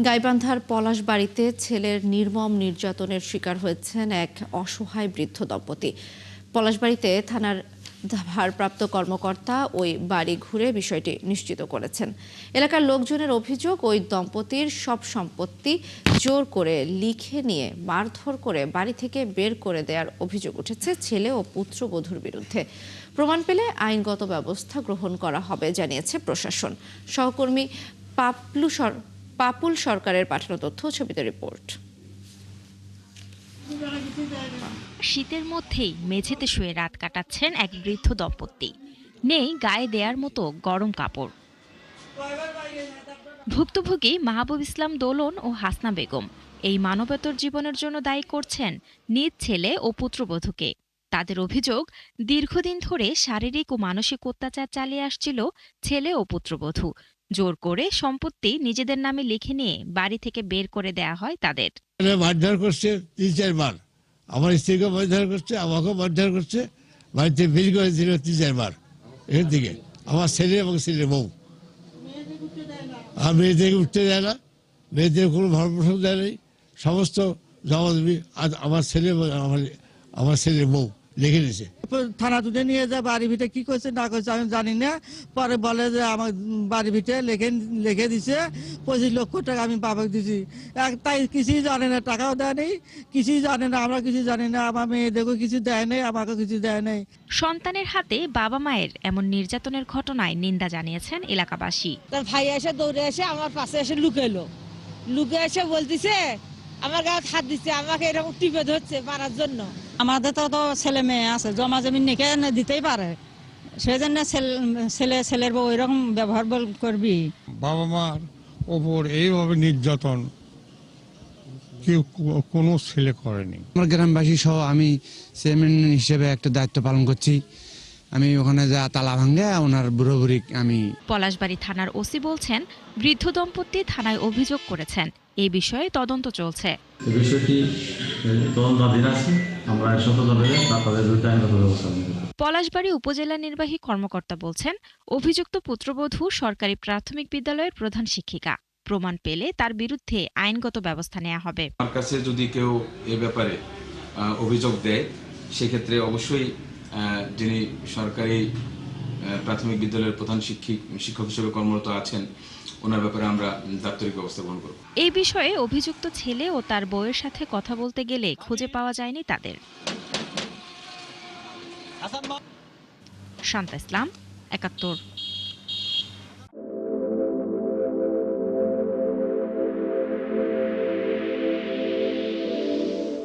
গাইবান্ধার পলাশবাড়ীতে ছেলের নির্মম নির্যাতনের শিকার হয়েছেন এক অসহায় বৃদ্ধ দম্পতি। পলাশবাড়ীতে থানার ভারপ্রাপ্ত কর্মকর্তা ওই বাড়ি ঘুরে বিষয়টি নিশ্চিত করেছেন। এলাকার লোকজনের অভিযোগ, ওই দম্পতির সব সম্পত্তি জোর করে লিখে নিয়ে মারধর করে বাড়ি থেকে বের করে দেওয়ার অভিযোগ উঠেছে ছেলে ও পুত্রবধূর বিরুদ্ধে। প্রমাণ পেলে আইনগত ব্যবস্থা গ্রহণ করা হবে জানিয়েছে প্রশাসন। সহকর্মী পাপুল সরকারের পাঠানো তথ্য, ছবিতে রিপোর্ট। শীতের মধ্যেই মেঝেতে শুয়ে রাত কাটাচ্ছেন এক বৃদ্ধ দম্পতি। নেই গায়ে দেয়ার মতো গরম কাপড়। ভুক্তভোগী মাহবুব ইসলাম দোলন ও হাসনা বেগম এই মানবেতর জীবনের জন্য দায়ী করছেন নিজ ছেলে ও পুত্রবধূকে। তাদের অভিযোগ, দীর্ঘদিন ধরে শারীরিক ও মানসিক অত্যাচার চালিয়ে আসছিল ছেলে ও পুত্রবধূ। জোর করে সম্পত্তি নিজেদের নামে লিখে নিয়ে বাড়ি থেকে বের করে দেয়া হয় তাদের। মারধর করছে 3-4 বার, আমার স্ত্রীকে মারধর করছে, আমাকেও মারধর করছে, বাড়িতে বের করে দিল 3-4 বার। এখান থেকে আমার ছেলে এবং ছেলের বউ, আর মেয়েদেরকে উঠতে দেয় না, মেয়েদের কোনো ভরণ দেয় নেই। সমস্ত জবাবদিহি আমার ছেলে এবং আমার ছেলের বউ লিখে নিয়েছে। থানা তুলে নিয়ে যায়, বাড়ির ভিতরে কি করছে না করছে আমি জানি না। পরে বলে যে আমার বাড়ির ভিতরে লিখে দিছে 25 লক্ষ টাকা আমি বাবাকে দিছি। তাই কিছুই জানে না, টাকাও দেয় নেই, কিছুই জানে না, আমরা কিছু জানি না। আমার মেয়েদেরকেও কিছু দেয় নেই, আমাকে কিছু দেয় নেই। সন্তানের হাতে বাবা মায়ের এমন নির্যাতনের ঘটনায় নিন্দা জানিয়েছেন এলাকাবাসী। তার ভাই এসে দৌড়ে এসে আমার পাশে এসে লুকে এসে বলতেছে আমার গায়ে হাত দিচ্ছে, আমাকে এরকম টিপে ধরছে মারার জন্য। আমাদের তো ছেলে মেয়ে আছে, জমা জমি নিকে দিতেই পারে, সেই জন্য ছেলের বউ এরকম ব্যবহার করবি। বাবা মার ওপর এইভাবে নির্যাতন কেউ কোনো ছেলে করেনি। আমার গ্রামবাসী সহ আমি চেয়ারম্যান হিসেবে একটা দায়িত্ব পালন করছি। আমি ওখানে যা তালা ভাঙ্গে ওনার বুড়ো বুড়ি আমি। পলাশবাড়ী থানার ওসি বলছেন, বৃদ্ধ দম্পতি থানায় অভিযোগ করেছেন। এই বিষয়ে তদন্ত চলছে। পলাশবাড়ী উপজেলা নির্বাহী কর্মকর্তা বলছেন, অভিযুক্ত পুত্রবধূ সরকারি প্রাথমিক বিদ্যালয়ের প্রধান শিক্ষিকা। প্রমাণ পেলে তার বিরুদ্ধে আইনগত ব্যবস্থা নেওয়া হবে। আমার কাছে যদি কেউ এ ব্যাপারে অভিযোগ দেয়, সেক্ষেত্রে অবশ্যই যিনি সরকারি প্রাথমিক বিদ্যালয়ের প্রধান শিক্ষক হিসেবে কর্মরত আছেন, ওনার ব্যাপারে আমরা দাপ্তরিক ব্যবস্থা গ্রহণ করব। এই বিষয়ে অভিযুক্ত ছেলে ও তার বউয়ের সাথে কথা বলতে গেলে খুঁজে পাওয়া যায়নি তাদের। শান্তা ইসলাম, ৭১।